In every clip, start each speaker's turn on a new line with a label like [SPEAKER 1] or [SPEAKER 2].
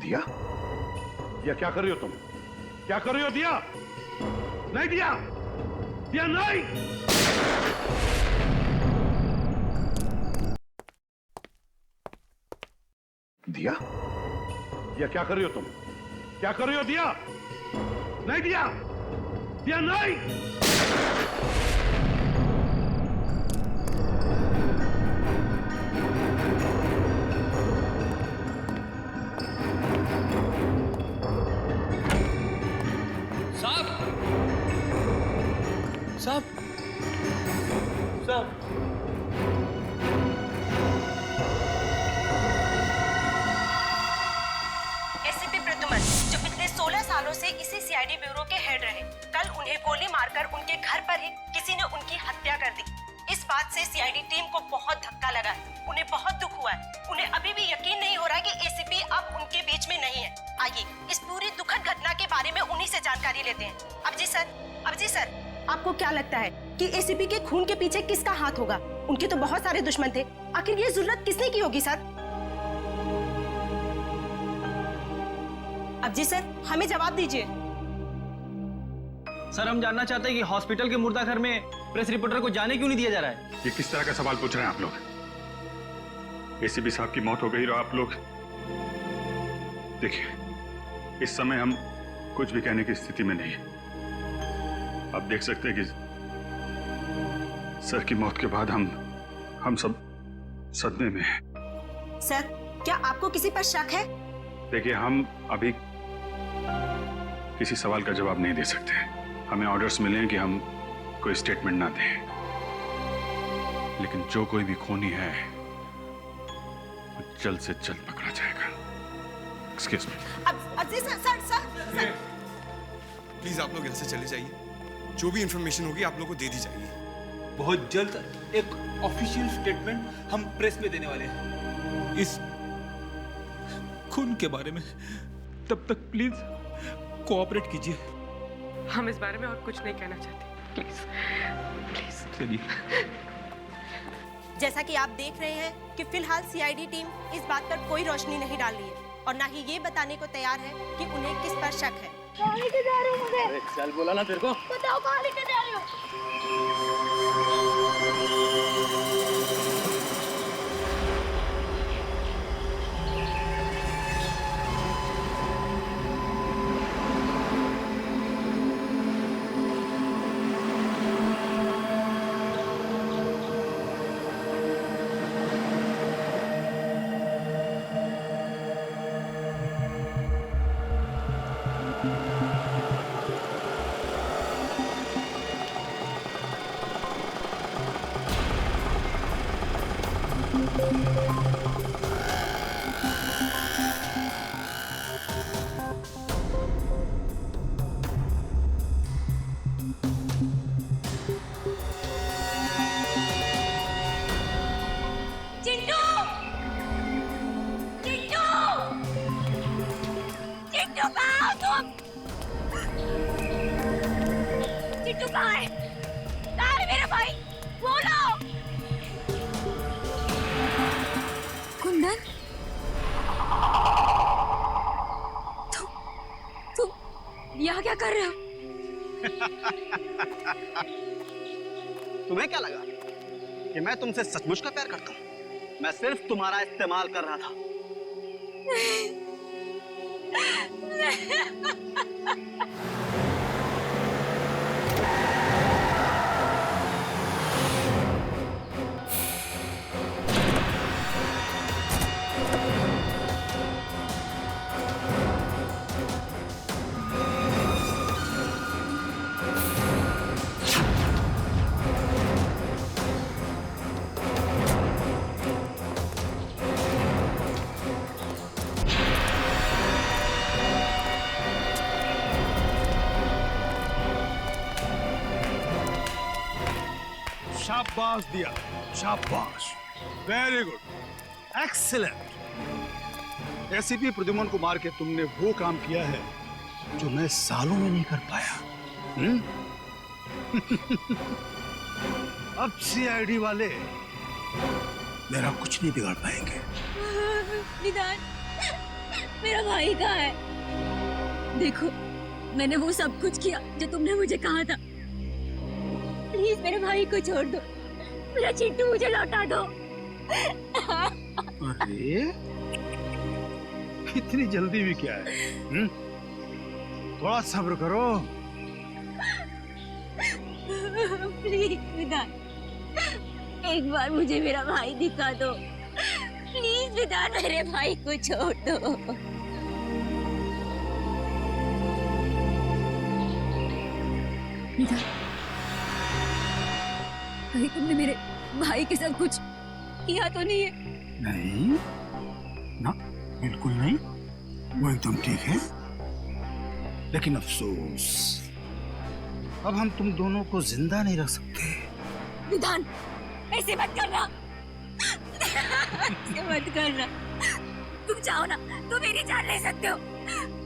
[SPEAKER 1] दिया?
[SPEAKER 2] दिया क्या कर रही हो तुम? क्या कर रही हो दिया? नहीं दिया, दिया नहीं।
[SPEAKER 1] दिया?
[SPEAKER 2] दिया क्या कर रही हो तुम? क्या कर रही हो दिया? नहीं दिया, दिया नहीं।
[SPEAKER 3] साहब, साहब,
[SPEAKER 4] एसीपी प्रद्युमन, जो पिछले 16 सालों से इसी सीआईडी ब्यूरो के हेड रहे, कल उन्हें गोली मारकर उनके घर पर ही किसी ने उनकी हत्या कर दी। इस बात से सीआईडी टीम को बहुत धक्का लगा है, उन्हें बहुत दुख हुआ है। उन्हें अभी भी यकीन नहीं हो रहा कि एसीपी अब उनके बीच में नहीं है। आइए इस पूरी दुखद घटना के बारे में उन्हीं से जानकारी लेते हैं। अबजी सर, आपको क्या लगता है कि एसीपी के खून के पीछे किसका हाथ होगा? उनके तो बहुत सारे दुश्मन थे, आखिर ये जुर्रत किसने की होगी सर? अबजी सर, हमें जवाब दीजिए।
[SPEAKER 3] सर, हम जानना चाहते हैं कि हॉस्पिटल के मुर्दा घर में प्रेस रिपोर्टर को जाने क्यों नहीं दिया जा रहा है?
[SPEAKER 2] ये किस तरह का सवाल पूछ रहे हैं आप लोग? एसीपी साहब की मौत हो गई और आप लोग देखिए, इस समय हम कुछ भी कहने की स्थिति में नहीं है। आप देख सकते हैं कि सर की मौत के बाद हम सब सदमे में हैं।
[SPEAKER 4] सर, क्या आपको किसी पर शक है?
[SPEAKER 2] देखिए, हम अभी किसी सवाल का जवाब नहीं दे सकते। हमें ऑर्डर्स मिले हैं कि हम कोई स्टेटमेंट ना दें, लेकिन जो कोई भी खूनी है वो जल्द से जल्द पकड़ा जाएगा। Excuse me.
[SPEAKER 4] सर,
[SPEAKER 5] प्लीज आप लोग यहाँ से चले जाइए। जो भी इंफॉर्मेशन होगी आप लोगों को दे दी जाएगी।
[SPEAKER 3] बहुत जल्द एक ऑफिशियल स्टेटमेंट हम प्रेस में देने वाले हैं इस खून के बारे में। तब तक प्लीज कोऑपरेट कीजिए।
[SPEAKER 6] हम इस बारे में और कुछ नहीं कहना चाहते, प्लीज।
[SPEAKER 3] चलिए।
[SPEAKER 4] जैसा कि आप देख रहे हैं कि फिलहाल सीआईडी टीम इस बात पर कोई रोशनी नहीं डाल रही है और ना ही ये बताने को तैयार है कि उन्हें किस पर शक है।
[SPEAKER 6] कहाँ लेके जा रहे हो मुझे?
[SPEAKER 3] अरे चल, बोला ना तेरे को।
[SPEAKER 6] बताओ कहाँ लेके जा रहे हो?
[SPEAKER 4] चिट्टू कहाँ है? कहाँ है मेरा भाई? बोलो।
[SPEAKER 7] कुंदन, तुम यहाँ क्या कर रहे हो?
[SPEAKER 3] तुम्हें क्या लगा कि मैं तुमसे सचमुच का प्यार करता हूँ? मैं सिर्फ तुम्हारा इस्तेमाल कर रहा था।
[SPEAKER 2] शाबाश दिया, शाबाश, very good, excellent. ACP Pradyuman को मार के तुमने वो काम किया है जो मैं सालों में नहीं कर पाया। अब सीआईडी वाले मेरा कुछ नहीं बिगाड़ पाएंगे।
[SPEAKER 7] निदान, मेरा भाई कहाँ है? देखो, मैंने वो सब कुछ किया जो तुमने मुझे कहा था। प्लीज मेरे भाई को छोड़ दो, मेरा चिट्टू मुझे लौटा दो।
[SPEAKER 1] अरे इतनी जल्दी भी क्या है? थोड़ा सब्र करो।
[SPEAKER 7] प्लीज विधान, एक बार मुझे मेरा भाई दिखा दो। प्लीज विधान, मेरे भाई को छोड़ दो। विधान, कहीं तुमने मेरे भाई के साथ कुछ किया तो नहीं है?
[SPEAKER 1] नहीं ना, बिल्कुल नहीं, वो एकदम ठीक है। लेकिन अफसोस, अब हम तुम दोनों को जिंदा नहीं रख सकते।
[SPEAKER 7] विधान, ऐसे मत करना। ऐसे मत करना। तुम चाहो ना तो मेरी जान ले सकते हो,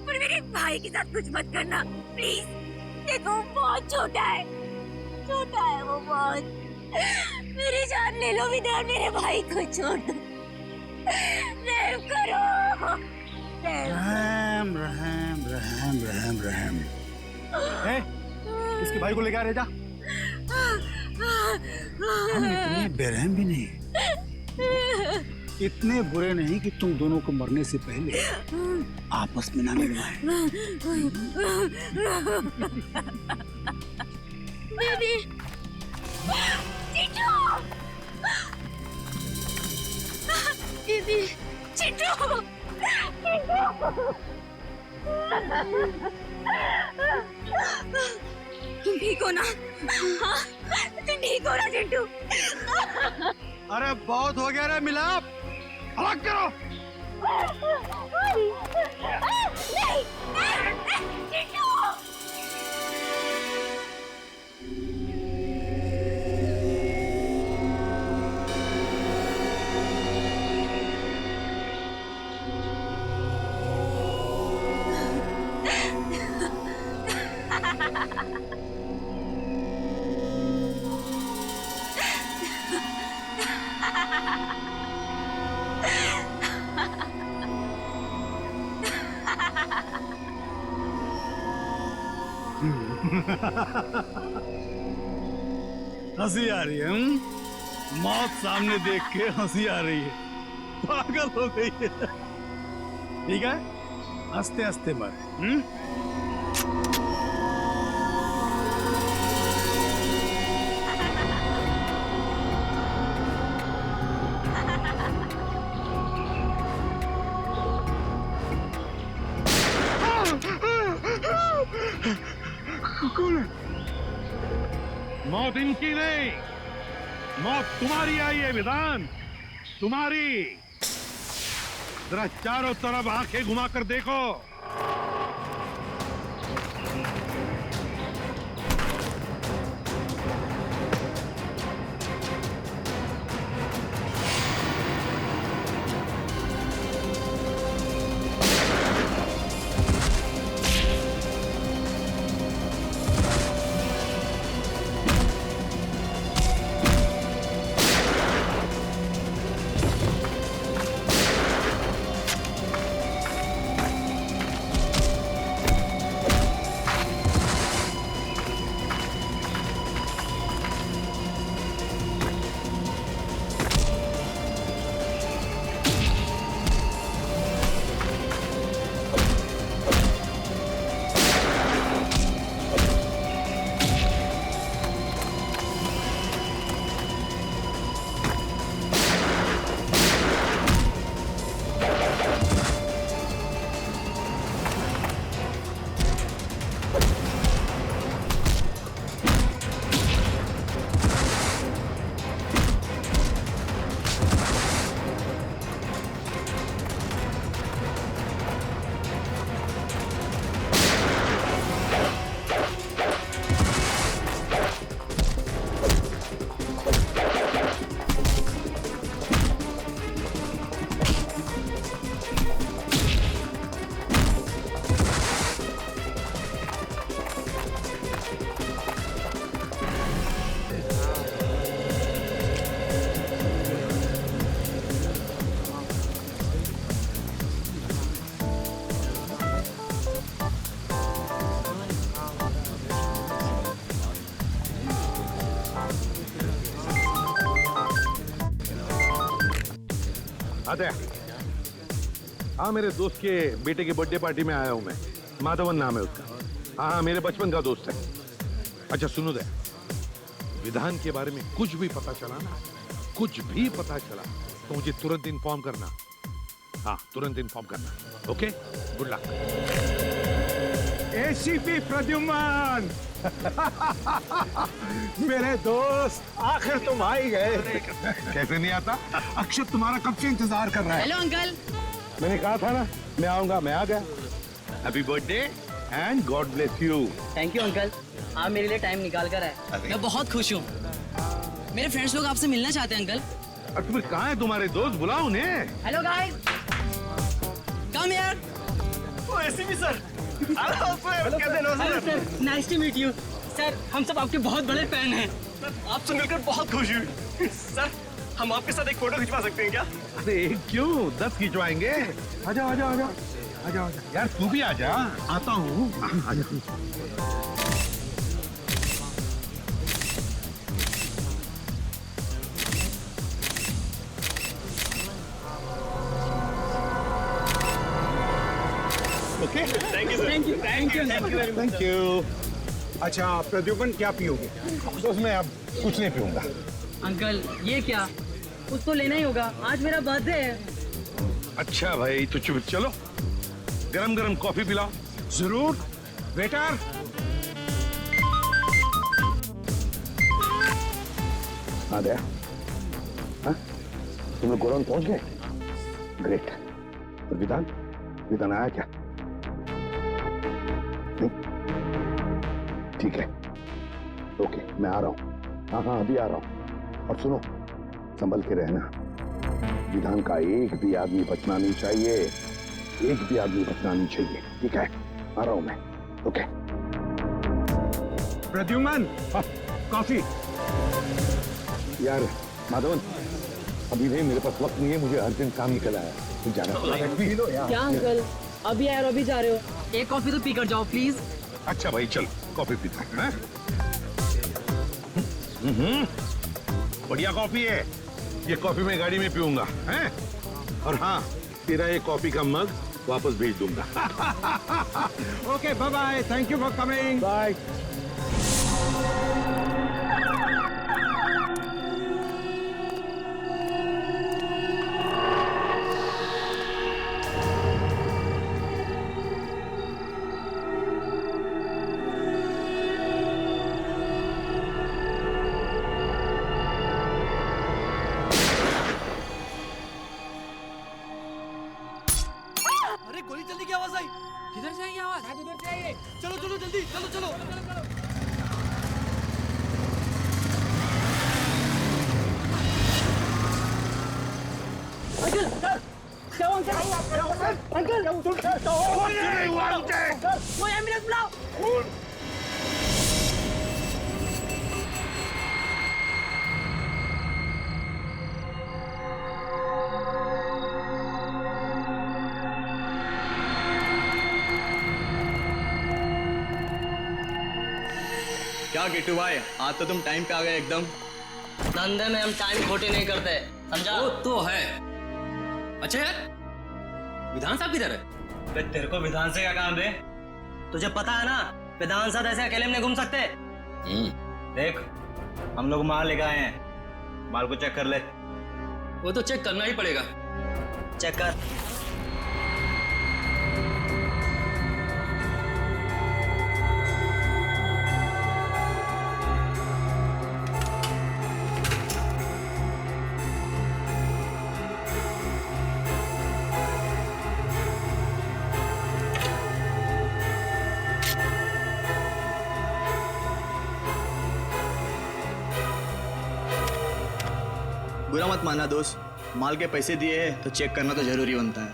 [SPEAKER 7] पर मेरे भाई के साथ कुछ मत करना प्लीज। देखो वो बहुत छोटा है, छोटा है वो बहुत। मेरी जान ले लो विधान, मेरे भाई को छोड़ दो। रहम करो।
[SPEAKER 1] रहम रहम रहम रहम रहम। इसके भाई को लेकर आ, जा। हम इतने बेरहम भी नहीं, इतने बुरे नहीं कि तुम दोनों को मरने से पहले आपस में ना मिलवाएं।
[SPEAKER 7] बेबी, चिट्टू, बेबी, चिट्टू, तुम ठीक हो ना? हाँ, तुम ठीक हो ना चिट्टू?
[SPEAKER 1] अरे बहुत हो गया रे मिलाप, अलग करो।
[SPEAKER 7] नहीं, चिट्टू।
[SPEAKER 1] हंसी आ रही है? मौत सामने देख के हंसी आ रही है, पागल हो गई है। ठीक है, हंसते हंसते मर। कौन है?
[SPEAKER 8] मौत इनकी नहीं, मौत तुम्हारी आई है विधान, तुम्हारी। जरा चारों तरफ आंखें घुमाकर देखो। आते हैं। हाँ, मेरे दोस्त के बेटे की बर्थडे पार्टी में आया हूं मैं। माधवन नाम है उसका। हाँ, मेरे बचपन का दोस्त है। अच्छा सुनो दे, विधान के बारे में कुछ भी पता चला ना, कुछ भी पता चला तो मुझे तुरंत इन्फॉर्म करना। हाँ, तुरंत इन्फॉर्म करना। Okay, good luck.
[SPEAKER 1] ACP Pradyumna मेरे दोस्त, आखिर तुम आ ही गए।
[SPEAKER 8] कैसे नहीं आता?
[SPEAKER 1] अक्षत तुम्हारा कब से इंतजार कर रहा है।
[SPEAKER 9] Hello uncle.
[SPEAKER 8] मैंने कहा था ना मैं आऊंगा, मैं आ गया। Happy birthday and God bless you.
[SPEAKER 9] Thank you uncle, आप मेरे लिए टाइम निकाल कर आए। मैं बहुत खुश हूँ। मेरे फ्रेंड्स लोग आपसे मिलना चाहते हैं अंकल।
[SPEAKER 8] और तुम्हें कहाँ है तुम्हारे दोस्त? बुलाओ उन्हें।
[SPEAKER 9] हेलो गाइस, कम यार।
[SPEAKER 1] ACP sir,
[SPEAKER 9] sir, nice to meet you. Sir, हम सब आपके बहुत बड़े फैन हैं।
[SPEAKER 10] आपसे मिलकर बहुत खुशी हुई। सर, हम आपके साथ एक फोटो खिंचवा सकते हैं क्या?
[SPEAKER 8] अरे क्यों, 10 खिंचवाएंगे। आजा आजा आजा आजा आजा यार, तू भी आजा।
[SPEAKER 1] आता हूँ।
[SPEAKER 8] Okay,
[SPEAKER 10] thank you sir.
[SPEAKER 9] Thank you, thank you,
[SPEAKER 8] thank you.
[SPEAKER 1] अच्छा प्रद्युम्न, क्या पियोगे?
[SPEAKER 8] दोस्त मैं अब कुछ नहीं पीऊंगा।
[SPEAKER 9] अंकल ये क्या, कुछ तो लेना ही होगा, आज मेरा बर्थडे है।
[SPEAKER 8] अच्छा भाई, तो चुप चलो, गरम गरम कॉफी पिलाओ।
[SPEAKER 1] जरूर वेटर।
[SPEAKER 8] आ गया। हाँ, तुम लोग गोरौन पहुंच गए? ग्रेट। और विधान, विधान आया क्या? ठीक है, ओके, मैं आ रहा हूँ। हाँ हाँ, अभी आ रहा हूँ। और सुनो, संभल के रहना। विधान का एक भी आदमी बचना नहीं चाहिए, एक भी आदमी बचना नहीं चाहिए। ठीक है, आ रहा हूँ मैं। Okay
[SPEAKER 1] Pradyumna, coffee.
[SPEAKER 8] यार माधवन, अभी नहीं, मेरे पास वक्त नहीं है, मुझे अर्जेंट काम निकल आया, तुम जाना।
[SPEAKER 9] क्या अंकल, अभी आए और अभी जा रहे हो? एक कॉफी तो पी कर जाओ प्लीज।
[SPEAKER 8] अच्छा भाई, चल कॉफी पीता है। बढ़िया कॉफी है ये, कॉफी मैं गाड़ी में पीऊंगा हैं? और हाँ, तेरा ये कॉफी का मग वापस भेज दूंगा।
[SPEAKER 1] Okay, bye bye, thank you for coming.
[SPEAKER 8] Bye.
[SPEAKER 10] अरे गोली चलने की आवाज आई।
[SPEAKER 9] किधर से आई आवाज? उधर से आई है।
[SPEAKER 10] चलो चलो जल्दी, चलो चलो।
[SPEAKER 9] अंकल, क्या हुआ अंकल? अंकल, वो एम्बुलेंस बुलाओ।
[SPEAKER 10] क्या किट्टू भाई, आज तो तुम टाइम पे आ गए एकदम।
[SPEAKER 9] धंधे में हम टाइम खोटी नहीं करते, समझा?
[SPEAKER 11] वो तो है। अच्छा यार, विधान साहब किधर है?
[SPEAKER 10] तेरे को विधान से क्या काम है? तुझे पता है ना, विधान साहब ऐसे अकेले में नहीं घूम सकते। देख, हम लोग माल लेके आए हैं, माल को चेक कर ले।
[SPEAKER 11] वो तो चेक करना ही पड़ेगा।
[SPEAKER 10] चेक कर। बुरा मत माना दोस्त, माल के पैसे दिए हैं तो चेक करना तो जरूरी बनता है।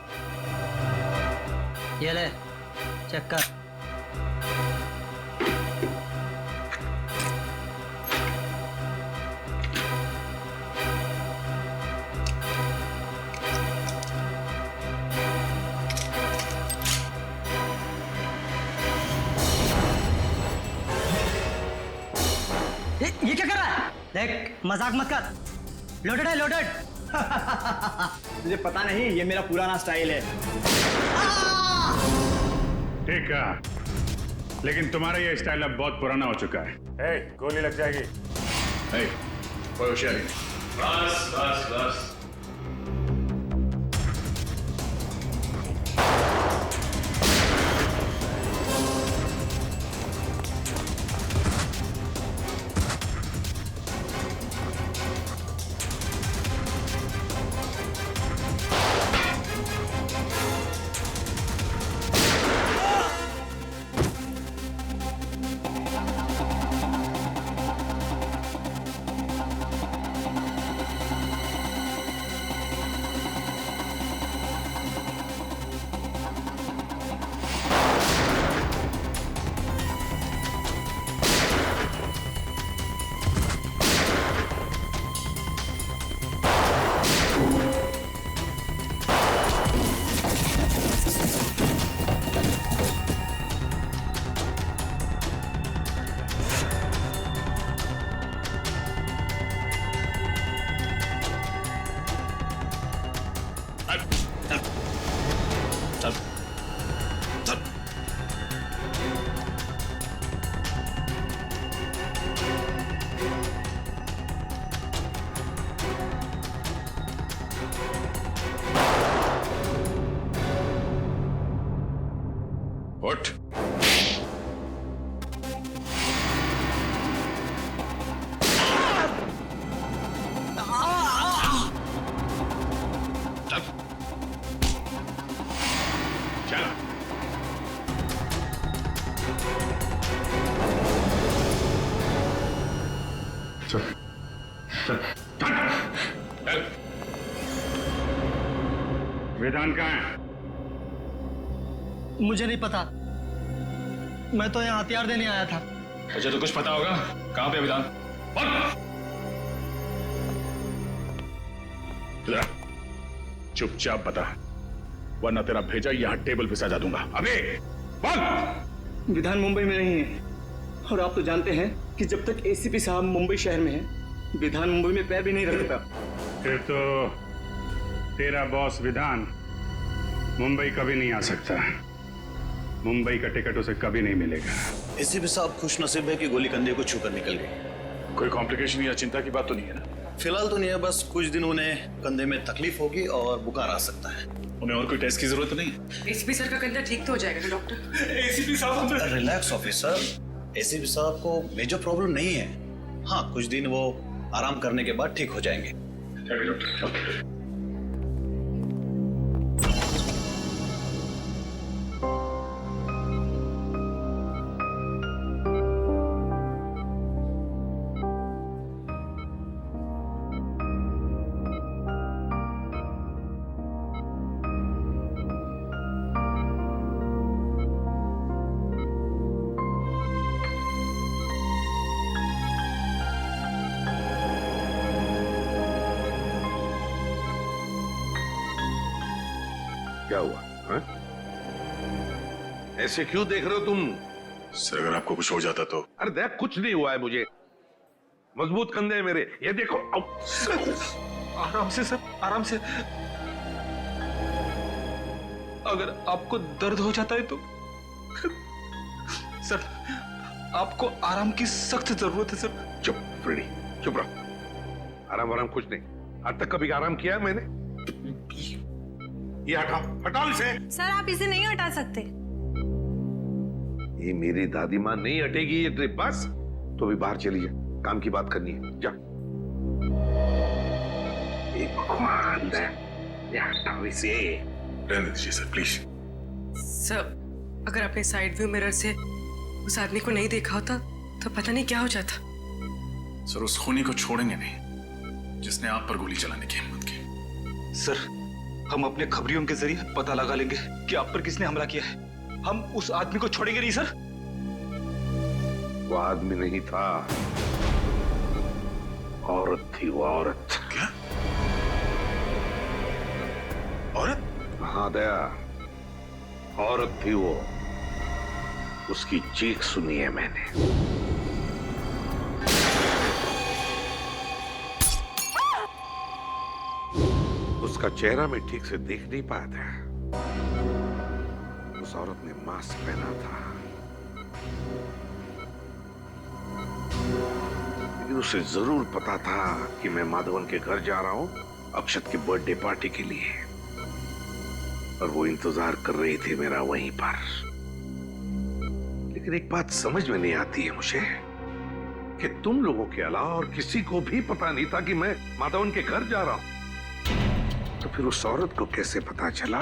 [SPEAKER 9] ये ले, चेक कर। ये क्या कर रहा है? देख, मजाक मत कर। लोडेड है, लोडेड।
[SPEAKER 10] तुझे पता नहीं, ये मेरा पुराना स्टाइल है।
[SPEAKER 2] ठीक है, लेकिन तुम्हारा ये स्टाइल अब बहुत पुराना हो चुका है। गोली लग जाएगी। कोई होशियारी नहीं। बस बस बस। उठ। चल। चल। चल। चल। विधान कहाँ है?
[SPEAKER 10] मुझे नहीं पता, मैं तो यहाँ हथियार देने आया था।
[SPEAKER 2] मुझे तो कुछ पता होगा। कहाँ पे विधान? चुपचाप बता, वरना तेरा भेजा यहाँ टेबल पे सजा दूंगा। अबे बोल।
[SPEAKER 10] विधान मुंबई में नहीं है, और आप तो जानते हैं कि जब तक एसीपी साहब मुंबई शहर में हैं, विधान मुंबई में पैर भी नहीं रखता।
[SPEAKER 2] फिर तो तेरा बॉस विधान मुंबई कभी नहीं आ सकता। मुंबई का टिकट उसे कभी नहीं मिलेगा।
[SPEAKER 1] एसीपी साहब खुश नसीब है कि गोली कंधे को छूकर निकल गई।
[SPEAKER 2] कोई कॉम्प्लिकेशन या चिंता की बात तो नहीं है ना?
[SPEAKER 1] फिलहाल तो नहीं है, बस कुछ दिन उन्हें कंधे में तकलीफ होगी और बुखार आ सकता है।
[SPEAKER 2] उन्हें और कोई टेस्ट की जरूरत नहीं?
[SPEAKER 6] एसीपी सर का कंधा ठीक तो हो जाएगा ना डॉक्टर?
[SPEAKER 3] एसीपी साहब,
[SPEAKER 1] रिलैक्स ऑफिसर, एसीपी साहब को मेजर प्रॉब्लम नहीं है। हाँ, कुछ दिन वो आराम करने के बाद ठीक हो जाएंगे।
[SPEAKER 2] डॉक्टर।
[SPEAKER 8] क्या हुआ? हा? ऐसे क्यों देख रहे हो तुम?
[SPEAKER 2] सर, अगर आपको कुछ हो जाता तो?
[SPEAKER 8] अरे देख, कुछ नहीं हुआ है मुझे। मजबूत कंधे हैं मेरे, ये देखो।
[SPEAKER 3] आराम से सर, आराम से। अगर आपको दर्द हो जाता है तो सर, आपको आराम की सख्त जरूरत है सर।
[SPEAKER 8] चुप फ्रेडी, चुप रहो। आराम कुछ नहीं। आज तक कभी आराम किया है मैंने? ये हटाओ, हटाओ इसे।
[SPEAKER 4] सर, आप इसे नहीं हटा सकते।
[SPEAKER 8] ये मेरी दादी माँ नहीं हटेगी ये ट्रिप। बस तो भी बाहर चली जा, काम की बात करनी है। जा। भगवान, ये हटाओ इसे।
[SPEAKER 2] रहने दीजिए सर, प्लीज।
[SPEAKER 6] सर, अगर आपने साइड व्यू मिरर से उस आदमी को नहीं देखा होता तो पता नहीं क्या हो जाता।
[SPEAKER 2] सर, उस खूनी को छोड़ेंगे नहीं जिसने आप पर गोली चलाने की हिम्मत की।
[SPEAKER 3] सर, हम अपने खबरियों के जरिए पता लगा लेंगे कि आप पर किसने हमला किया है। हम उस आदमी को छोड़ेंगे नहीं सर।
[SPEAKER 8] वो आदमी नहीं था, औरत थी वो, औरत।
[SPEAKER 2] क्या? औरत?
[SPEAKER 8] हाँ दया, औरत थी वो। उसकी चीख सुनी है मैंने। उसका चेहरा मैं ठीक से देख नहीं पाया था। उस औरत ने मास्क पहना था, लेकिन उसे जरूर पता था कि मैं माधवन के घर जा रहा हूं अक्षत की बर्थडे पार्टी के लिए, और वो इंतजार कर रही थी मेरा वहीं पर। लेकिन एक बात समझ में नहीं आती है मुझे कि तुम लोगों के अलावा और किसी को भी पता नहीं था कि मैं माधवन के घर जा रहा हूं। तो फिर उस औरत को कैसे पता चला?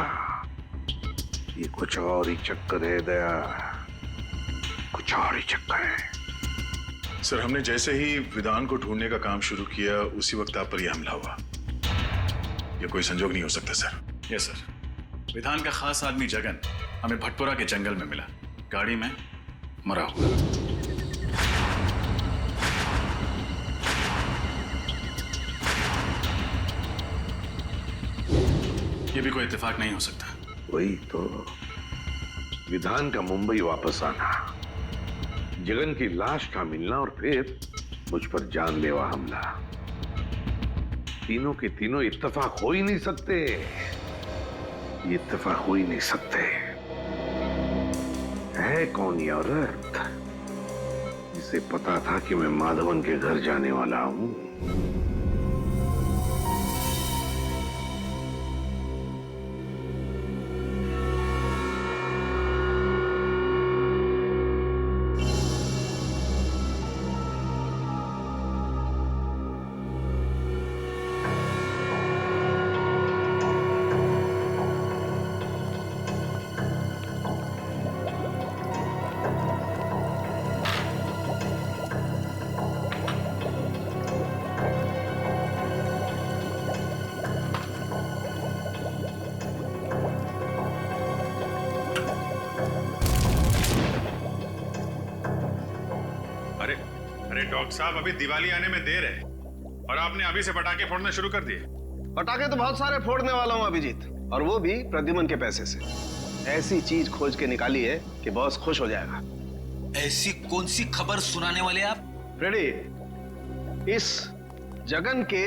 [SPEAKER 8] ये कुछ और ही चक्कर है दया, कुछ और ही चक्कर है।
[SPEAKER 2] सर, हमने जैसे ही विधान को ढूंढने का काम शुरू किया उसी वक्त आप पर यह हमला हुआ। यह कोई संजोग नहीं हो सकता सर। यस सर, विधान का खास आदमी जगन हमें भटपुरा के जंगल में मिला, गाड़ी में मरा हुआ। यह भी कोई इत्तेफाक नहीं हो सकता।
[SPEAKER 8] वही तो, विधान का मुंबई वापस आना, जगन की लाश का मिलना और फिर मुझ पर जानलेवा हमला, तीनों के तीनों इत्तेफाक हो ही नहीं सकते। ये इत्तेफाक हो ही नहीं सकते। है कौन ये औरत जिसे पता था कि मैं माधवन के घर जाने वाला हूं?
[SPEAKER 2] अरे डॉक्टर साहब, अभी दिवाली आने में देर है और आपने अभी से पटाखे फोड़ने शुरू कर दिए।
[SPEAKER 12] पटाखे तो बहुत सारे फोड़ने वाला हूं अभिजीत, और वो भी प्रद्युमन के पैसे से। ऐसी चीज खोज के निकाली है कि बॉस खुश हो जाएगा।
[SPEAKER 3] ऐसी कौन सी खबर सुनाने वाले आप?
[SPEAKER 12] फ्रेडी, इस जगन के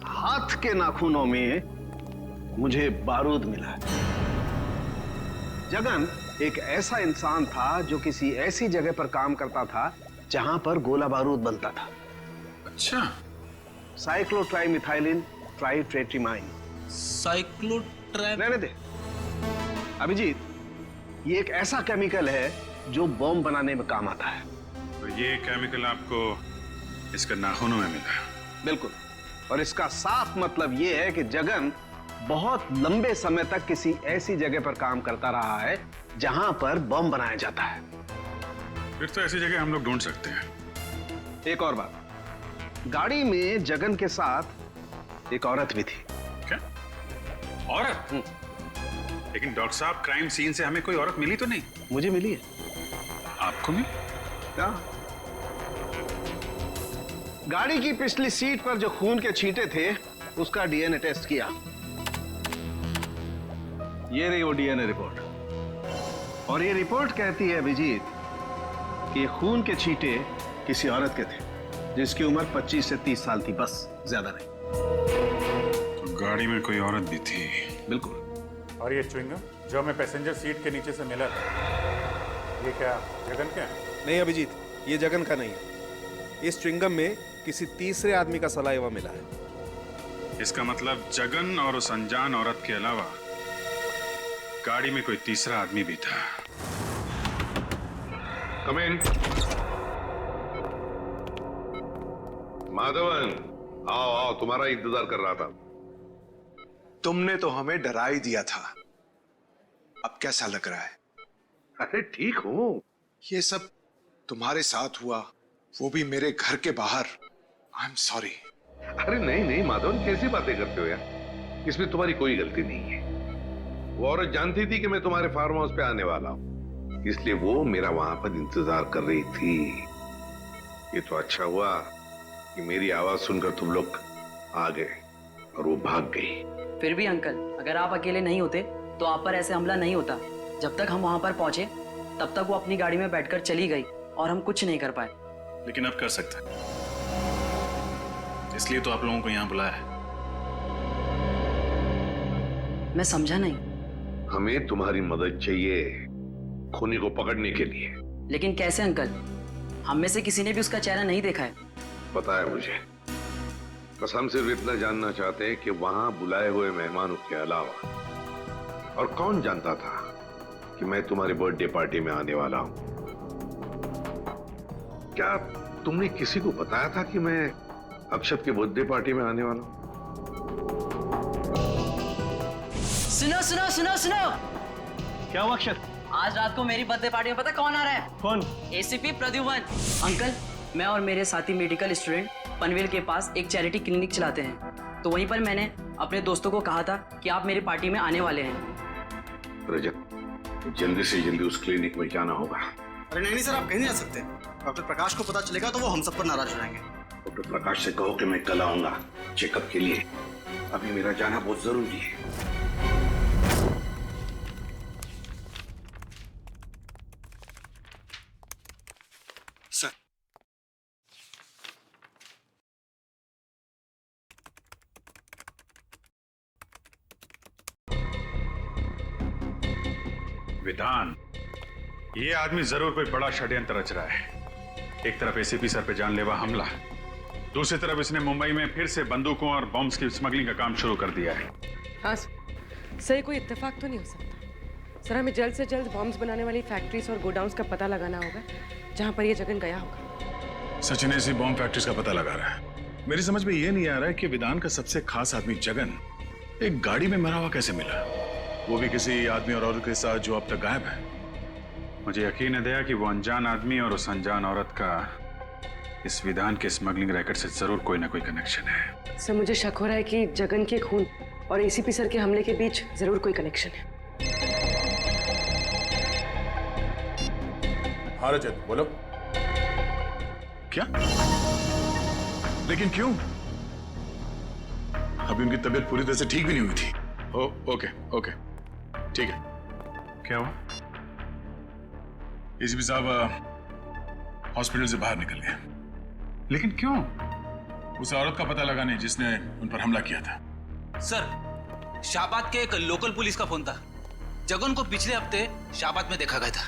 [SPEAKER 12] हाथ के नाखूनों में मुझे बारूद मिला है। जगन एक ऐसा इंसान था जो किसी ऐसी जगह पर काम करता था जहां पर गोला बारूद बनता था।
[SPEAKER 2] अच्छा।
[SPEAKER 12] साइक्लोट्राइमिथाइलिन ट्राइट्रेट्रिमाइन। रहने दे अभिजीत, ये एक ऐसा केमिकल है जो बॉम्ब बनाने में काम आता है।
[SPEAKER 2] तो ये केमिकल आपको इसके नाखूनों में मिला?
[SPEAKER 12] बिल्कुल, और इसका साफ मतलब ये है कि जगन बहुत लंबे समय तक किसी ऐसी जगह पर काम करता रहा है जहां पर बम बनाया जाता है।
[SPEAKER 2] फिर तो ऐसी जगह हम लोग ढूंढ सकते हैं।
[SPEAKER 12] एक और बात, गाड़ी में जगन के साथ एक औरत भी थी।
[SPEAKER 2] क्या औरत? लेकिन डॉक्टर साहब, क्राइम सीन से हमें कोई औरत मिली तो नहीं?
[SPEAKER 12] मुझे मिली है।
[SPEAKER 2] आपको मिली?
[SPEAKER 12] क्या? गाड़ी की पिछली सीट पर जो खून के छींटे थे उसका डीएनए टेस्ट किया। ये रही वो डीएनए रिपोर्ट, और ये रिपोर्ट कहती है अभिजीत कि खून के छींटे किसी औरत के थे जिसकी उम्र 25 से 30 साल थी, बस, ज्यादा नहीं।
[SPEAKER 2] तो गाड़ी में कोई औरत भी थी?
[SPEAKER 12] बिल्कुल।
[SPEAKER 13] और ये च्युइंगम जो हमें पैसेंजर सीट के नीचे से मिला था, ये क्या जगन का है?
[SPEAKER 5] नहीं अभिजीत, ये जगन का नहीं है। इस च्युइंगम में किसी तीसरे आदमी का सलाइवा मिला है।
[SPEAKER 2] इसका मतलब जगन और उस अनजान औरत के अलावा गाड़ी में कोई तीसरा आदमी भी था।
[SPEAKER 8] Come in. माधवन, आओ आओ, तुम्हारा इंतजार कर रहा था।
[SPEAKER 14] तुमने तो हमें डरा ही दिया था। अब कैसा लग रहा है?
[SPEAKER 8] अरे ठीक हूं।
[SPEAKER 14] ये सब तुम्हारे साथ हुआ, वो भी मेरे घर के बाहर। I am sorry.
[SPEAKER 8] अरे नहीं नहीं माधवन, कैसी बातें करते हो यार, इसमें तुम्हारी कोई गलती नहीं है। वो औरत जानती थी कि मैं तुम्हारे फार्म हाउस पे आने वाला हूं, इसलिए वो मेरा वहां पर इंतजार कर रही थी। ये तो अच्छा हुआ कि मेरी आवाज सुनकर तुम लोग आ गए और वो भाग गई।
[SPEAKER 9] फिर भी अंकल, अगर आप अकेले नहीं होते तो आप पर ऐसे हमला नहीं होता। जब तक हम वहां पर पहुंचे तब तक वो अपनी गाड़ी में बैठकर चली गई और हम कुछ नहीं कर पाए।
[SPEAKER 2] लेकिन अब कर सकते हैं, इसलिए तो आप लोगों को यहाँ बुलाया है।
[SPEAKER 9] मैं समझा नहीं।
[SPEAKER 8] हमें तुम्हारी मदद चाहिए खूनी को पकड़ने के लिए।
[SPEAKER 9] लेकिन कैसे अंकल? हम में से किसी ने भी उसका चेहरा नहीं देखा है।
[SPEAKER 8] पता है मुझे, बस हम सिर्फ इतना जानना चाहते हैं कि वहां बुलाए हुए मेहमानों के अलावा और कौन जानता था कि मैं तुम्हारी बर्थडे पार्टी में आने वाला हूं। क्या तुमने किसी को बताया था कि मैं अक्षत के बर्थडे पार्टी में आने वाला हूं?
[SPEAKER 9] सुनो सुनो सुनो सुनो।
[SPEAKER 10] क्या हुआ अक्षत?
[SPEAKER 9] आज रात को मेरी बर्थडे पार्टी में पता कौन आ रहा है?
[SPEAKER 10] कौन?
[SPEAKER 9] एसीपी प्रद्युमन। अंकल, मैं और मेरे साथी मेडिकल स्टूडेंट पनवेल के पास एक चैरिटी क्लिनिक चलाते हैं, तो वहीं पर मैंने अपने दोस्तों को कहा था कि आप मेरी पार्टी में आने वाले हैं।
[SPEAKER 8] रजत, जल्दी से जल्दी उस क्लिनिक में जाना होगा।
[SPEAKER 15] अरे नहीं सर, आप कहीं नहीं जा सकते। डॉक्टर प्रकाश को पता चलेगा तो वो हम सब पर नाराज हो जाएंगे।
[SPEAKER 8] डॉक्टर प्रकाश से कहो कि मैं कल आऊंगा चेकअप के लिए। अभी मेरा जाना बहुत जरूरी है।
[SPEAKER 15] सर,
[SPEAKER 2] विधान, ये आदमी जरूर कोई बड़ा षड्यंत्र रच रहा है। एक तरफ एसीपी सर पे जानलेवा हमला, दूसरी तरफ इसने मुंबई में फिर से बंदूकों और बॉम्ब्स की स्मगलिंग का काम शुरू कर दिया है।
[SPEAKER 6] हाँ सर, कोई इत्तेफाक तो नहीं हो सकता सर। हमें जल्द से जल्द बॉम्ब्स बनाने वाली फैक्ट्रीज और गोडाउन्स का पता लगाना होगा जहाँ पर ये जगन गया होगा।
[SPEAKER 2] सचिन ऐसी बॉम्ब फैक्ट्रीज का पता लगा रहा है। मेरी समझ में ये नहीं आ रहा है कि विधान का सबसे खास आदमी जगन एक गाड़ी में मरा हुआ कैसे मिला, वो भी किसी आदमी और औरत के साथ जो अब तक गायब है। मुझे यकीन है दया कि वो अनजान आदमी और उस अनजान औरत का इस विधान के स्मगलिंग रैकेट से जरूर कोई ना कोई कनेक्शन है।
[SPEAKER 6] सर, मुझे शक हो रहा है कि जगन के खून और एसीपी सर के हमले के बीच जरूर कोई कनेक्शन है।
[SPEAKER 13] हाँ रजत, बोलो।
[SPEAKER 2] क्या? लेकिन क्यों? अभी उनकी तबीयत पूरी तरह से ठीक भी नहीं हुई थी। ओके ओके, ठीक है। क्या हुआ? एसीपी साहब हॉस्पिटल से बाहर निकल गए, लेकिन क्यों? उस औरत का पता लगाने जिसने उन पर हमला किया था।
[SPEAKER 3] सर, शाहबाद के एक लोकल पुलिस का फोन था। जगन को पिछले हफ्ते शाहबाद में देखा गया था।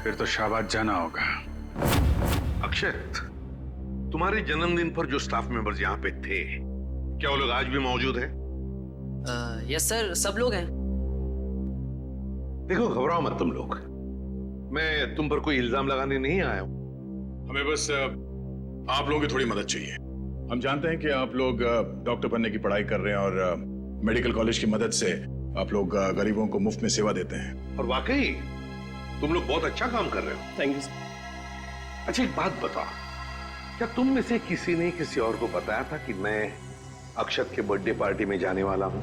[SPEAKER 2] फिर तो शाहबाद जाना होगा।
[SPEAKER 8] अक्षत, तुम्हारे जन्मदिन पर जो स्टाफ मेंबर्स यहाँ पे थे, क्या वो लोग आज भी मौजूद हैं?
[SPEAKER 9] यस सर, सब लोग हैं।
[SPEAKER 8] देखो, घबराओ मत तुम लोग। मैं तुम पर कोई इल्जाम लगाने नहीं आया हूं।
[SPEAKER 2] हमें बस आप लोगों की थोड़ी मदद चाहिए। हम जानते हैं कि आप लोग डॉक्टर बनने की पढ़ाई कर रहे हैं और मेडिकल कॉलेज की मदद से आप लोग गरीबों को मुफ्त में सेवा देते हैं।
[SPEAKER 8] और वाकई तुम लोग बहुत अच्छा काम कर रहे हो।
[SPEAKER 15] Thank you sir.
[SPEAKER 8] अच्छा, एक बात बताओ, क्या तुम में से किसी ने किसी और को बताया था कि मैं अक्षत के बर्थडे पार्टी में जाने वाला हूं?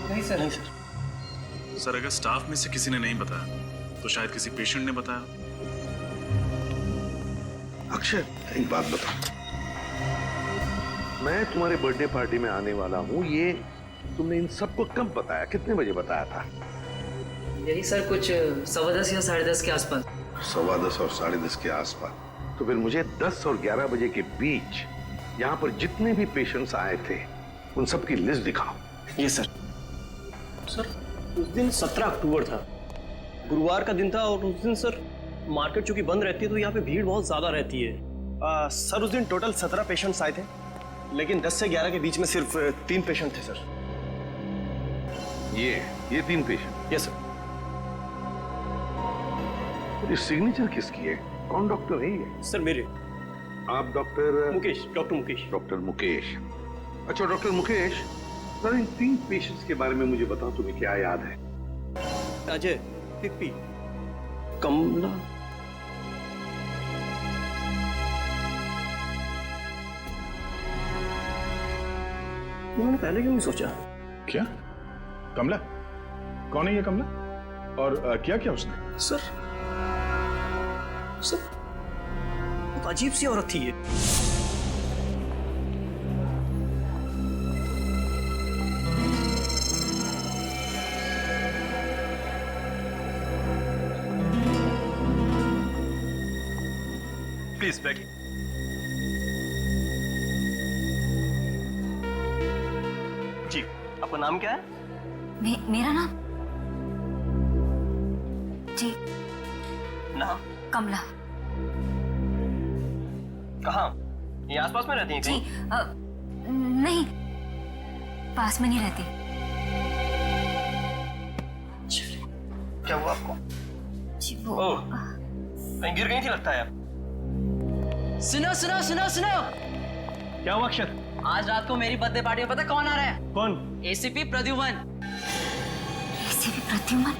[SPEAKER 15] नहीं सर, नहीं सर।
[SPEAKER 2] सर, अगर स्टाफ में से किसी ने नहीं बताया तो शायद किसी पेशेंट ने बताया।
[SPEAKER 8] अक्षत, एक बात बताओ, मैं तुम्हारे बर्थडे पार्टी में आने वाला हूं, ये तुमने इन सबको कब बताया? कितने बजे बताया था?
[SPEAKER 9] यही सर, कुछ 10:15 या 10:30 के आसपास।
[SPEAKER 8] 10:15 और 10:30 के आसपास। तो फिर मुझे 10 और 11 बजे के बीच यहाँ पर जितने भी पेशेंट्स आए थे उन सब की लिस्ट दिखाओ।
[SPEAKER 15] ये सर। सर, उस दिन 17 अक्टूबर था, गुरुवार का दिन था, और उस दिन सर मार्केट चूंकि बंद रहती है तो यहाँ पे भीड़ बहुत ज्यादा रहती है। सर, उस दिन टोटल 17 पेशेंट्स आए थे, लेकिन 10 से 11 के बीच में सिर्फ 3 पेशेंट थे सर।
[SPEAKER 8] ये 3 पेशेंट?
[SPEAKER 15] Yes sir.
[SPEAKER 8] ये सिग्नेचर किसकी है? कौन डॉक्टर है ये?
[SPEAKER 15] सर, मेरे।
[SPEAKER 8] आप doctor
[SPEAKER 15] Mukesh, doctor Mukesh.
[SPEAKER 8] Doctor Mukesh. अच्छा डॉक्टर मुकेश, सर इन 3 पेशेंट्स के बारे में मुझे बताओ, तुम्हें क्या याद है?
[SPEAKER 15] अजय, पिप्पी, कमला। मैंने पहले क्यों नहीं सोचा?
[SPEAKER 2] क्या? कमला? कौन है ये कमला? और क्या किया उसने?
[SPEAKER 15] सर, बहुत अजीब सी औरत थी ये।
[SPEAKER 3] Please back.
[SPEAKER 15] आपका नाम क्या है?
[SPEAKER 7] मेरा नाम जी
[SPEAKER 15] नाम
[SPEAKER 7] कमला।
[SPEAKER 15] कहाँ? ये आसपास में रहती हैं
[SPEAKER 7] जी
[SPEAKER 15] कहीं?
[SPEAKER 7] नहीं, पास में नहीं रहती।
[SPEAKER 15] क्या हुआ आपको?
[SPEAKER 7] जी वो
[SPEAKER 15] ओह, कहीं गिर गई थी लगता है आप।
[SPEAKER 9] सुनो सुनो सुनो सुनो,
[SPEAKER 15] क्या हुआ अक्षर?
[SPEAKER 9] आज रात को मेरी बर्थडे पार्टी में पता कौन आ रहा है?
[SPEAKER 15] कौन?
[SPEAKER 9] ACP Pradyuman.
[SPEAKER 7] ACP Pradyuman,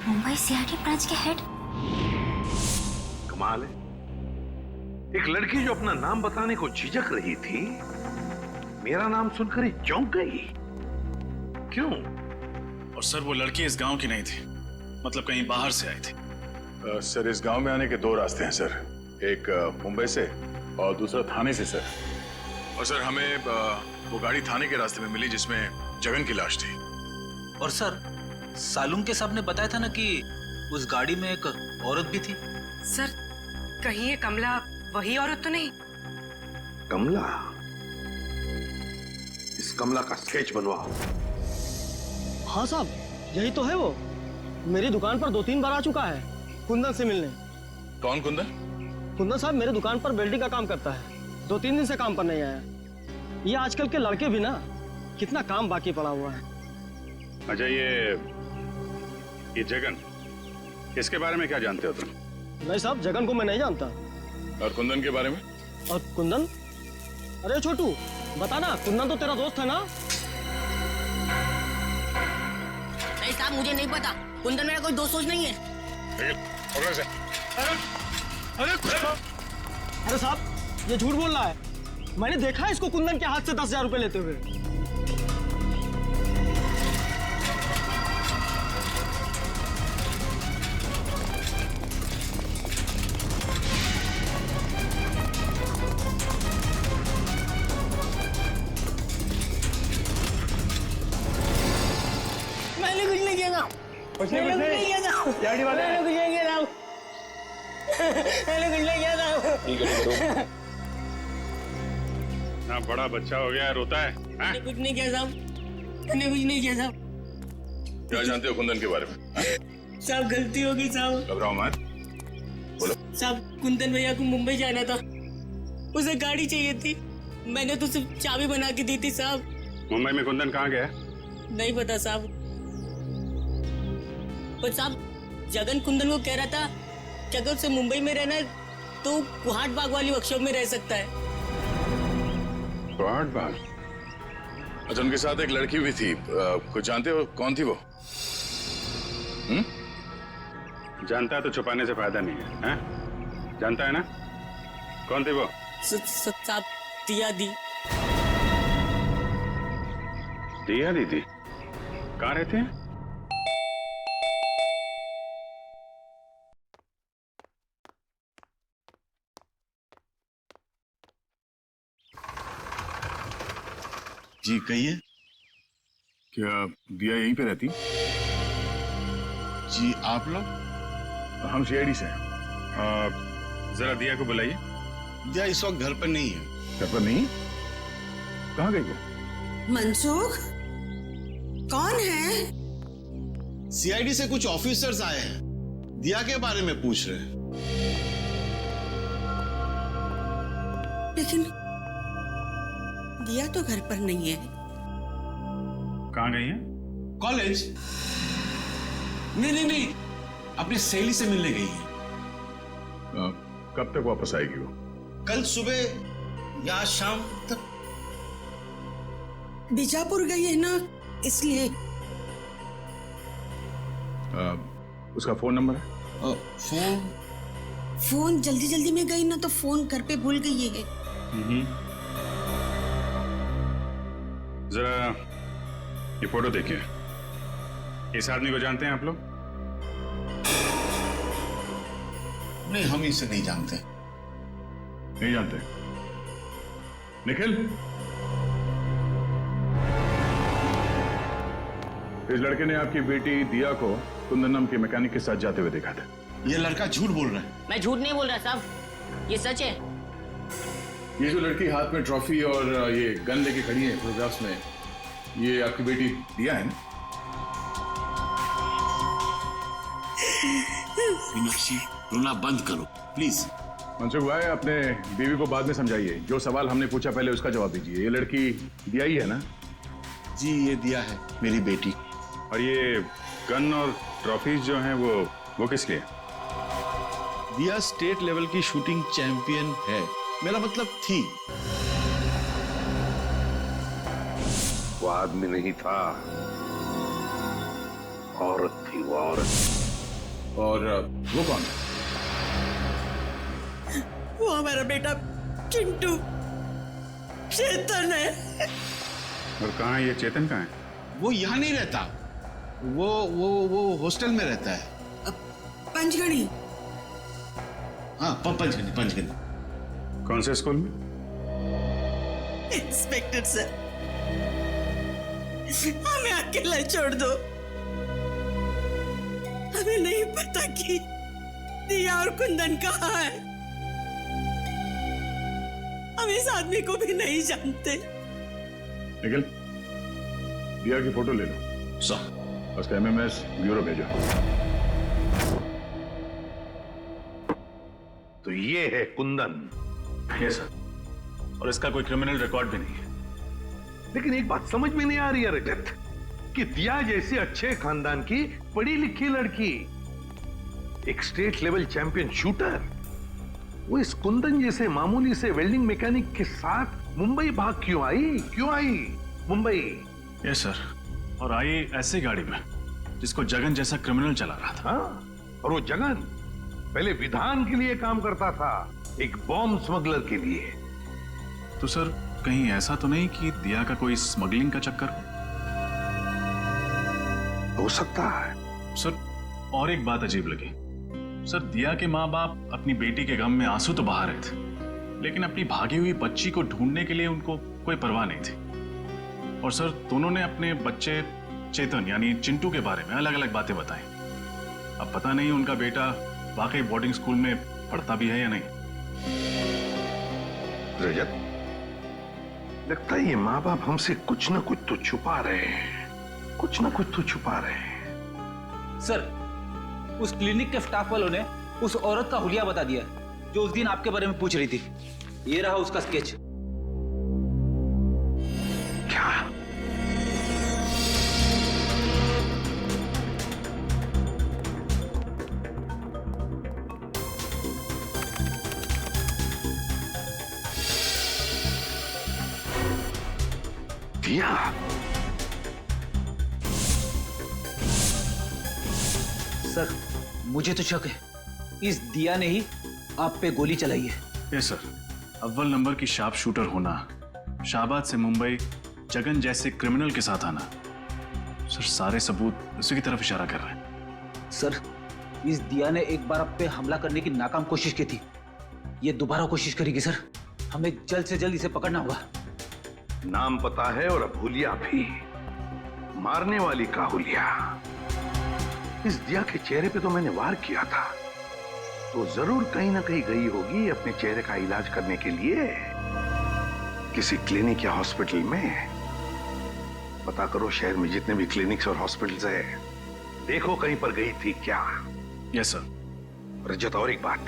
[SPEAKER 7] Mumbai CID branch के हेड।
[SPEAKER 8] कमाल है, एक लड़की जो अपना नाम बताने को झिझक रही थी, मेरा नाम सुनकर ही चौंक गई। क्यों?
[SPEAKER 2] और सर वो लड़की इस गांव की नहीं थी, मतलब कहीं बाहर से आई थी। सर इस गांव में आने के दो रास्ते हैं सर, एक मुंबई से और दूसरा थाने से सर। और सर हमें वो गाड़ी थाने के रास्ते में मिली जिसमें जगन की लाश थी।
[SPEAKER 3] और सर सालूम के साहब ने बताया था ना कि उस गाड़ी में एक औरत भी थी।
[SPEAKER 6] सर कहीं ये कमला वही औरत तो नहीं?
[SPEAKER 8] कमला? इस कमला का स्केच बनवाओ।
[SPEAKER 15] हाँ साहब, यही तो है वो। मेरी दुकान पर 2-3 बार आ चुका है कुंदन से मिलने।
[SPEAKER 2] कौन कुंदन?
[SPEAKER 15] कुंदन साहब मेरे दुकान पर वेल्डिंग का काम करता है, 2-3 दिन से काम पर नहीं आया। ये आजकल के लड़के भी ना, कितना काम बाकी पड़ा हुआ है।
[SPEAKER 2] अच्छा ये जगन, इसके बारे में क्या जानते हो तुम?
[SPEAKER 15] नहीं साहब, जगन को मैं नहीं जानता।
[SPEAKER 2] और कुंदन के बारे में?
[SPEAKER 15] और कुंदन? अरे छोटू बता ना, कुंदन तो तेरा दोस्त है ना?
[SPEAKER 9] नहीं साहब, मुझे नहीं पता, कुंदन मेरा कोई दोस्त नहीं है।
[SPEAKER 15] अरे साहब, ये झूठ बोल रहा है। मैंने देखा है इसको कुंदन के हाथ से 10,000 रुपए लेते हुए।
[SPEAKER 9] मैंने कुछ नहीं किया था।
[SPEAKER 15] कुछ नहीं किया था।
[SPEAKER 9] मैंने कुछ नहीं किया था। मैंने कुछ नहीं किया था।
[SPEAKER 2] ना बड़ा बच्चा हो गया है, रोता है।
[SPEAKER 9] मैंने कुछ नहीं किया साहब, मैंने कुछ नहीं किया साहब।
[SPEAKER 2] क्या जानते हो कुंदन के बारे में?
[SPEAKER 9] साहब गलती होगी साहब।
[SPEAKER 2] घबराओ मत, बोलो।
[SPEAKER 9] साहब कुंदन भैया को मुंबई जाना था, उसे गाड़ी चाहिए थी, मैंने तो सिर्फ चाबी बना के दी थी साहब।
[SPEAKER 2] मुंबई में कुंदन कहाँ गया?
[SPEAKER 9] नहीं पता साहब, पर साहब जगन कुंदन को कह रहा था कि अगर उसे मुंबई में रहना है तो कुहाट बाग वाली वर्कशॉप में रह सकता है।
[SPEAKER 2] कुहाट बाग? अच्छा, उनके साथ एक लड़की भी थी, कुछ जानते हो कौन थी वो? जानता है तो छुपाने से फायदा नहीं है, हैं? जानता है ना कौन थी वो?
[SPEAKER 9] साहब दिया दी।
[SPEAKER 2] दिया दीदी कहाँ रहते हैं?
[SPEAKER 16] जी कहिए।
[SPEAKER 2] क्या दिया यहीं पे रहती?
[SPEAKER 16] जी आप लोग?
[SPEAKER 2] हम सीआईडी से हैं। जरा दिया को बुलाइए।
[SPEAKER 16] दिया इस वक्त घर पर नहीं है।
[SPEAKER 2] घर पर नहीं? कहाँ गई वो?
[SPEAKER 17] मनसुख, कौन है?
[SPEAKER 16] सीआईडी से कुछ ऑफिसर्स आए हैं, दिया के बारे में पूछ रहे हैं।
[SPEAKER 17] लेकिन दिया तो घर पर नहीं है।
[SPEAKER 2] कहाँ गई है?
[SPEAKER 16] कॉलेज? नहीं, अपनी सहेली से मिलने गई है।
[SPEAKER 2] कब तक वापस आएगी वो?
[SPEAKER 16] कल सुबह या शाम तक।
[SPEAKER 17] बीजापुर गई है ना, इसलिए।
[SPEAKER 2] उसका फोन नंबर है?
[SPEAKER 17] फोन जल्दी में गई ना तो फोन घर पे भूल गई है।
[SPEAKER 2] जरा ये फोटो देखिए। इस आदमी को जानते हैं आप लोग?
[SPEAKER 16] नहीं, हम इसे नहीं जानते।
[SPEAKER 2] नहीं जानते? निखिल, इस लड़के ने आपकी बेटी दिया को कुंदन नाम के मैकेनिक के साथ जाते हुए देखा था।
[SPEAKER 16] ये लड़का झूठ बोल रहा है।
[SPEAKER 9] मैं झूठ नहीं बोल रहा साहब, ये सच है।
[SPEAKER 2] ये जो लड़की हाथ में ट्रॉफी और ये गन लेके खड़ी है फोटोग्राफ्स में,
[SPEAKER 8] ये आपकी बेटी दिया है ना?
[SPEAKER 16] मीनाक्षी, रोना बंद करो प्लीज।
[SPEAKER 2] मनसुख भाई, अपने बीवी को बाद में समझाइए। जो सवाल हमने पूछा पहले उसका जवाब दीजिए। ये लड़की दिया ही है ना?
[SPEAKER 16] जी, ये दिया है, मेरी बेटी।
[SPEAKER 2] और ये गन और ट्रॉफीज जो हैं वो किस लिए?
[SPEAKER 16] दिया स्टेट लेवल की शूटिंग चैंपियन है, मेरा मतलब थी।
[SPEAKER 8] वो आदमी नहीं था, औरत थी वो औरत।
[SPEAKER 2] और वो कौन?
[SPEAKER 17] वो हमारा बेटा चिंटू, चेतन है।
[SPEAKER 2] और कहाँ है ये चेतन? कहाँ है?
[SPEAKER 16] वो यहाँ नहीं रहता, वो हॉस्टल में रहता है।
[SPEAKER 17] पंचगढ़ी।
[SPEAKER 16] हाँ, पंचगढ़ी।
[SPEAKER 2] कौन से स्कूल में?
[SPEAKER 17] इंस्पेक्टर सर, हमें अकेला छोड़ दो। हमें नहीं पता कि दिया और कुंदन कहाँ है। हम इस आदमी को भी नहीं जानते।
[SPEAKER 2] निखिल, दिया की फोटो ले लो।
[SPEAKER 16] सर।
[SPEAKER 2] उसका MMS ब्यूरो भेजो।
[SPEAKER 8] तो ये है कुंदन।
[SPEAKER 2] Yes sir. और इसका कोई क्रिमिनल रिकॉर्ड भी नहीं है।
[SPEAKER 8] लेकिन एक बात समझ में नहीं आ रही है रजत, कि दिया जैसे अच्छे खानदान की पढ़ी लिखी लड़की, एक स्टेट लेवल चैंपियन शूटर, वो इस कुंदन जैसे मामूली से वेल्डिंग मैकेनिक के साथ मुंबई भाग क्यों आई मुंबई?
[SPEAKER 2] Yes sir. और आई ऐसी गाड़ी में जिसको जगन जैसा क्रिमिनल चला रहा था।
[SPEAKER 8] हाँ, और वो जगन पहले विधान के लिए काम करता था, एक बॉम्ब स्मगलर के लिए।
[SPEAKER 2] तो सर, कहीं ऐसा तो नहीं कि दिया का कोई स्मगलिंग का चक्कर
[SPEAKER 8] हो सकता है
[SPEAKER 2] सर। और एक बात अजीब लगी सर, दिया के माँ बाप अपनी बेटी के गम में आंसू तो बहा रहे थे, लेकिन अपनी भागी हुई बच्ची को ढूंढने के लिए उनको कोई परवाह नहीं थी। और सर, दोनों ने अपने बच्चे चेतन यानी चिंटू के बारे में अलग अलग बातें बताई। अब पता नहीं उनका बेटा वाकई बोर्डिंग स्कूल में पढ़ता भी है या नहीं।
[SPEAKER 8] रजत, लगता है ये माँ बाप हमसे कुछ ना कुछ तो छुपा रहे हैं,
[SPEAKER 3] सर, उस क्लिनिक के स्टाफ वालों ने उस औरत का हुलिया बता दिया जो उस दिन आपके बारे में पूछ रही थी। ये रहा उसका स्केच।
[SPEAKER 8] क्या? दिया?
[SPEAKER 3] सर, मुझे तो शक है इस दिया ने ही आप पे गोली चलाई है।
[SPEAKER 2] Yes sir. अव्वल नंबर की शार्प शूटर होना, शाहबाद से मुंबई जगन जैसे क्रिमिनल के साथ आना, सर सारे सबूत उसी की तरफ इशारा कर रहे हैं।
[SPEAKER 3] सर, इस दिया ने एक बार आप पे हमला करने की नाकाम कोशिश की थी, ये दोबारा कोशिश करेगी। सर, हमें जल्द से जल्द इसे पकड़ना होगा।
[SPEAKER 8] नाम पता है और अब हुलिया भी, मारने वाली का हुलिया। इस दिया के चेहरे पे तो मैंने वार किया था, तो जरूर कहीं ना कहीं गई होगी अपने चेहरे का इलाज करने के लिए किसी क्लिनिक या हॉस्पिटल में। पता करो शहर में जितने भी क्लिनिक्स और हॉस्पिटल्स है, देखो कहीं पर गई थी क्या।
[SPEAKER 2] Yes sir.
[SPEAKER 8] रजत, और एक बात,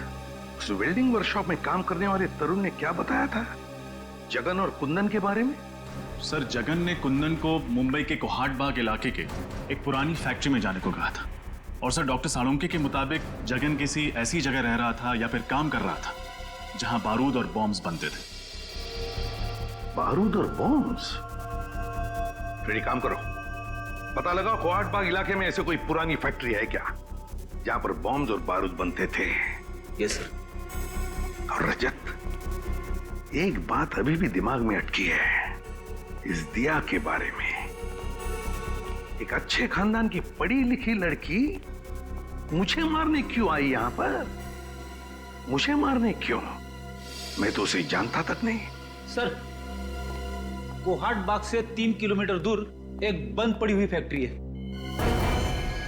[SPEAKER 8] उस वेल्डिंग वर्कशॉप में काम करने वाले तरुण ने क्या बताया था जगन और कुंदन के बारे में?
[SPEAKER 2] सर, जगन ने कुंदन को मुंबई के कोहाट बाग इलाके के एक पुरानी फैक्ट्री में जाने को कहा था। और सर, डॉक्टर साळुंके के मुताबिक जगन किसी ऐसी जगह रह रहा था या फिर काम कर रहा था जहां बारूद और बॉम्ब्स बनते थे।
[SPEAKER 8] बारूद और बॉम्ब्स? फिर एक काम करो, पता लगाओ कोहाट बाग इलाके में ऐसे कोई पुरानी फैक्ट्री है क्या जहां पर बॉम्ब्स और बारूद बनते थे।
[SPEAKER 3] Yes sir.
[SPEAKER 8] और रजत, एक बात अभी भी दिमाग में अटकी है इस दिया के बारे में। एक अच्छे खानदान की पढ़ी लिखी लड़की मुझे मारने क्यों आई यहां पर? मुझे मारने क्यों? मैं तो उसे जानता तक नहीं।
[SPEAKER 3] सर, कोहाट बाग से 3 किलोमीटर दूर एक बंद पड़ी हुई फैक्ट्री है।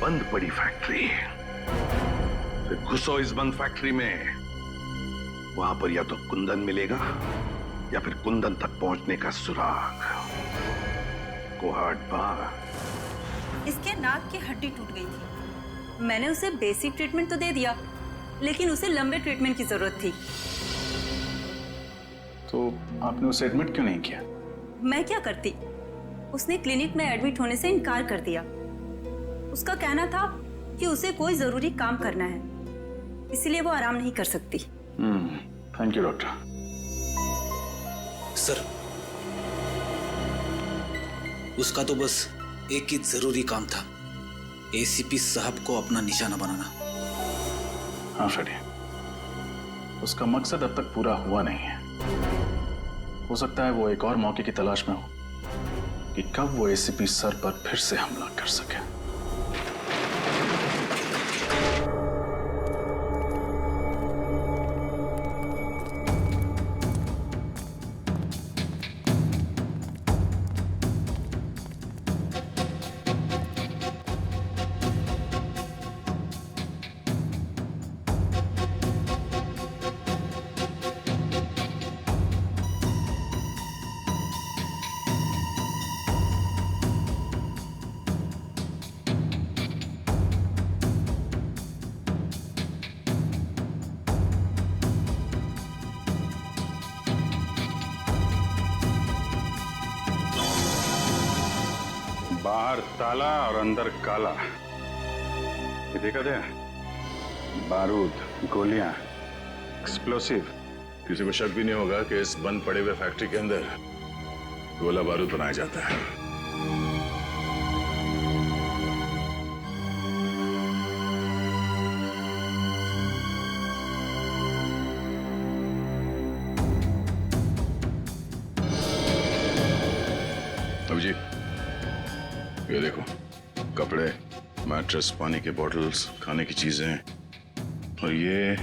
[SPEAKER 8] बंद पड़ी फैक्ट्री? फिर घुसो इस बंद फैक्ट्री में, वहां पर या तो कुंदन मिलेगा या फिर कुंदन तक पहुंचने का सुराग।
[SPEAKER 2] कोहाट बा।
[SPEAKER 7] इसके नाक की हड्डी टूट गई थी। मैंने उसे बेसिक ट्रीटमेंट तो दे दिया, लेकिन उसे लंबे ट्रीटमेंट की जरूरत थी।
[SPEAKER 2] तो आपने उसे एडमिट क्यों नहीं किया?
[SPEAKER 7] मैं क्या करती? उसने क्लिनिक में एडमिट होने से इनकार कर दिया। उसका कहना था कि उसे कोई जरूरी काम करना है, इसलिए वो आराम नहीं कर सकती।
[SPEAKER 2] Thank you doctor.
[SPEAKER 3] सर, उसका तो बस एक ही जरूरी काम था, एसीपी साहब को अपना निशाना बनाना।
[SPEAKER 2] हाँ फ्रेडी, उसका मकसद अब तक पूरा हुआ नहीं है। हो सकता है वो एक और मौके की तलाश में हो कि कब वो एसीपी सर पर फिर से हमला कर सके। बाहर ताला और अंदर काला, ये देखा था? बारूद, गोलियां, एक्सप्लोसिव।
[SPEAKER 8] किसी को शक भी नहीं होगा कि इस बंद पड़े हुए फैक्ट्री के अंदर गोला बारूद बनाया जाता है। अभिजीत, ये देखो, कपड़े, मैट्रेस, पानी के बॉटल्स, खाने की चीजें, और ये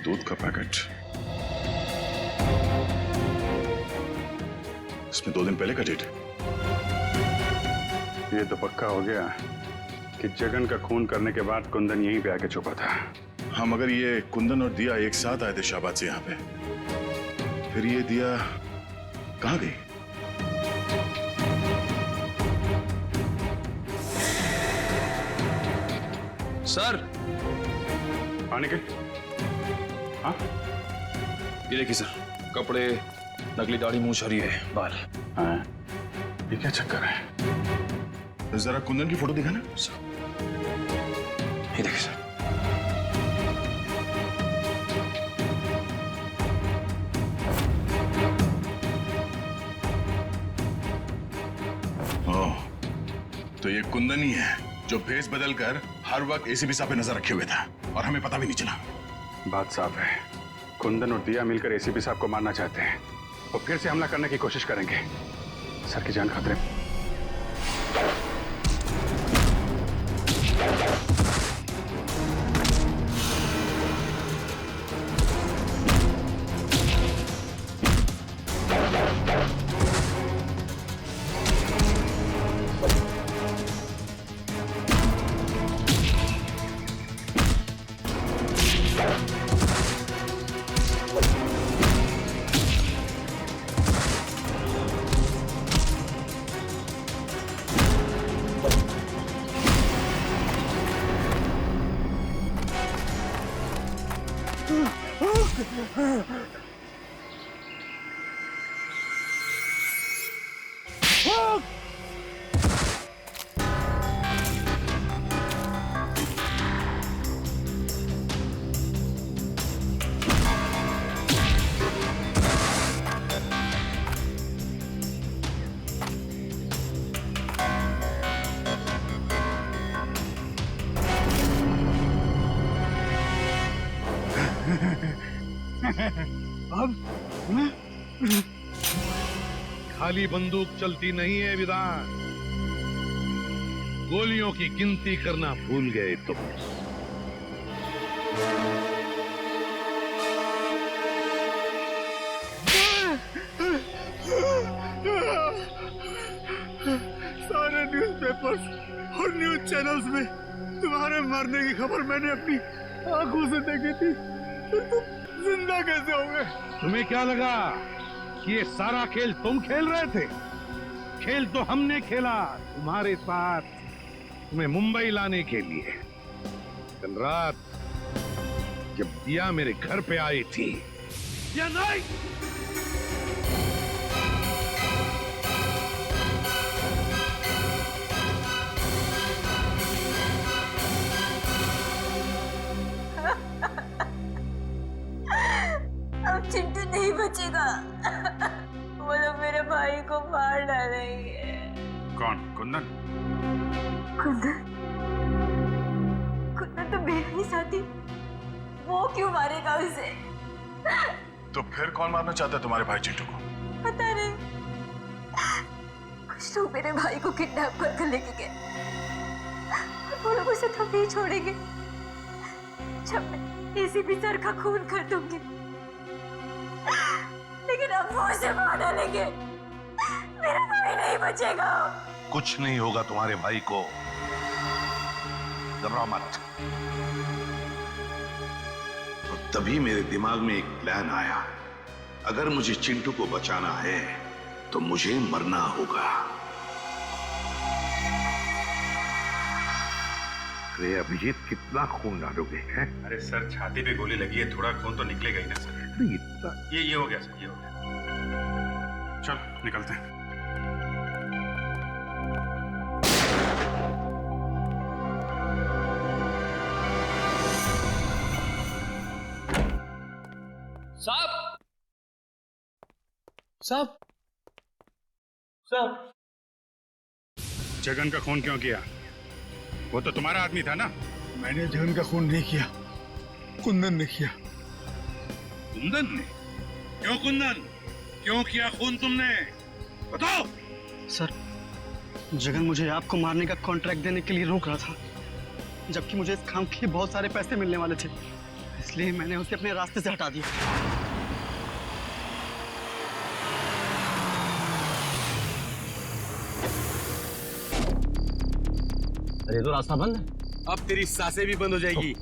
[SPEAKER 8] दूध का पैकेट। इसमें 2 दिन पहले का डेट है।
[SPEAKER 2] ये तो पक्का हो गया कि जगन का खून करने के बाद कुंदन यहीं पे आके छुपा था।
[SPEAKER 8] हाँ, मगर ये कुंदन और दिया एक साथ आए थे शाहबाद से यहाँ पे, फिर ये दिया कहाँ गई?
[SPEAKER 11] सर,
[SPEAKER 2] पानी के? हाँ?
[SPEAKER 11] ये देखिए सर, कपड़े, नकली दाढ़ी, मूंछ और ये बाल।
[SPEAKER 2] हाँ, ये क्या चक्कर है?
[SPEAKER 8] जरा कुंदन की फोटो दिखाना।
[SPEAKER 11] ये देखिए सर।
[SPEAKER 8] तो ये कुंदन ही है जो भेस बदलकर हर वक्त एसीपी साहब पे नजर रखे हुए था और हमें पता भी नहीं चला।
[SPEAKER 2] बात साफ है, कुंदन और दिया मिलकर एसीपी साहब को मारना चाहते हैं और फिर से हमला करने की कोशिश करेंगे। सर की जान खतरे।
[SPEAKER 8] अब खाली बंदूक चलती नहीं है विधान, गोलियों की गिनती करना भूल गए तुम।
[SPEAKER 1] सारे न्यूज़पेपर्स और न्यूज़ चैनल्स में तुम्हारे मरने की खबर मैंने अपनी आंखों से देखी थी, फिर तुम जिंदा कैसे हो गए?
[SPEAKER 8] तुम्हें क्या लगा ये सारा खेल तुम खेल रहे थे? खेल तो हमने खेला तुम्हारे साथ, तुम्हें मुंबई लाने के लिए। कल रात जब दिया मेरे घर पे आई थी या नहीं?
[SPEAKER 7] अब चिंटू नहीं बचेगा। वो लोग मेरे भाई को मार डालेंगे।
[SPEAKER 2] कौन? कुंदन?
[SPEAKER 7] कुंदन? कुंदन तो मेरा ही साथी, वो क्यों मारेगा उसे?
[SPEAKER 14] तो फिर कौन मारना चाहता है तुम्हारे भाई चिंटू को?
[SPEAKER 7] पता नहीं, कुछ लोग मेरे भाई को किडनैप कर लेके गए और वो लोग उसे तो नहीं छोड़ेंगे जब मैं एसीपी सर का खून कर दूंगी। लेकिन अब वो उसे मार डालेंगे, मेरा भाई नहीं बचेगा।
[SPEAKER 8] कुछ नहीं होगा तुम्हारे भाई को, घबराओ मत।
[SPEAKER 16] और तभी मेरे दिमाग में एक प्लान आया। अगर मुझे चिंटू को बचाना है तो मुझे मरना होगा।
[SPEAKER 8] अरे अभिजीत, कितना खून डालोगे हैं?
[SPEAKER 2] अरे सर, छाती पे गोली लगी है, थोड़ा खून तो निकलेगा ही ना सर। ये हो गया सर, ये हो गया। चल निकलते हैं।
[SPEAKER 11] साहब, साहब, साहब,
[SPEAKER 2] जगन का खून क्यों किया? वो तो तुम्हारा आदमी था ना?
[SPEAKER 1] मैंने जगन का खून नहीं किया, कुंदन ने किया।
[SPEAKER 8] कुंदन ने? क्यों कुंदन? क्यों किया खून तुमने? बताओ।
[SPEAKER 10] सर, जगन मुझे आपको मारने का कॉन्ट्रैक्ट देने के लिए रोक रहा था, जबकि मुझे इस काम के लिए बहुत सारे पैसे मिलने वाले थे, इसलिए मैंने उसे अपने रास्ते से हटा दिया।
[SPEAKER 15] अरे तो रास्ता बंद है।
[SPEAKER 11] अब तेरी सांसें भी बंद हो जाएगी।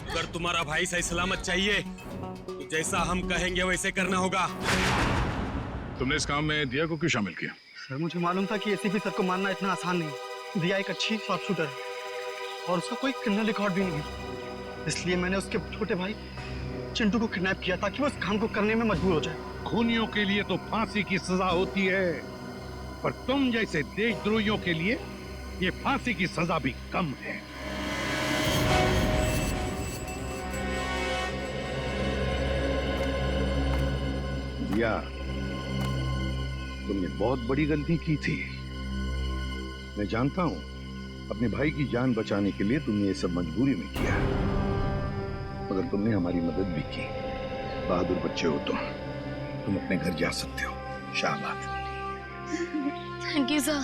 [SPEAKER 11] अगर तुम्हारा भाई सही सलामत चाहिए तो जैसा हम कहेंगे वैसे करना होगा।
[SPEAKER 2] तुमने इस काम में दिया को क्यों शामिल किया?
[SPEAKER 10] सर, मुझे मालूम था कि एसीपी सर को मारना इतना आसान नहीं। दिया एक अच्छी शॉर्प शूटर है और उसका कोई क्रिमिनल रिकॉर्ड भी नहीं है, इसलिए मैंने उसके छोटे भाई चिंटू को किडनैप किया ताकि वो इस काम को करने में मजबूर हो जाए।
[SPEAKER 8] खूनियों के लिए तो फांसी की सजा होती है, पर तुम जैसे देशद्रोहियों के लिए ये फांसी की सजा भी कम है। दिया, तुमने बहुत बड़ी गलती की थी। मैं जानता हूं, अपने भाई की जान बचाने के लिए तुमने ये सब मजबूरी में किया, मगर तुमने हमारी मदद भी की। बहादुर बच्चे हो तुम अपने घर जा सकते हो। शाबाश।
[SPEAKER 7] Thank you sir.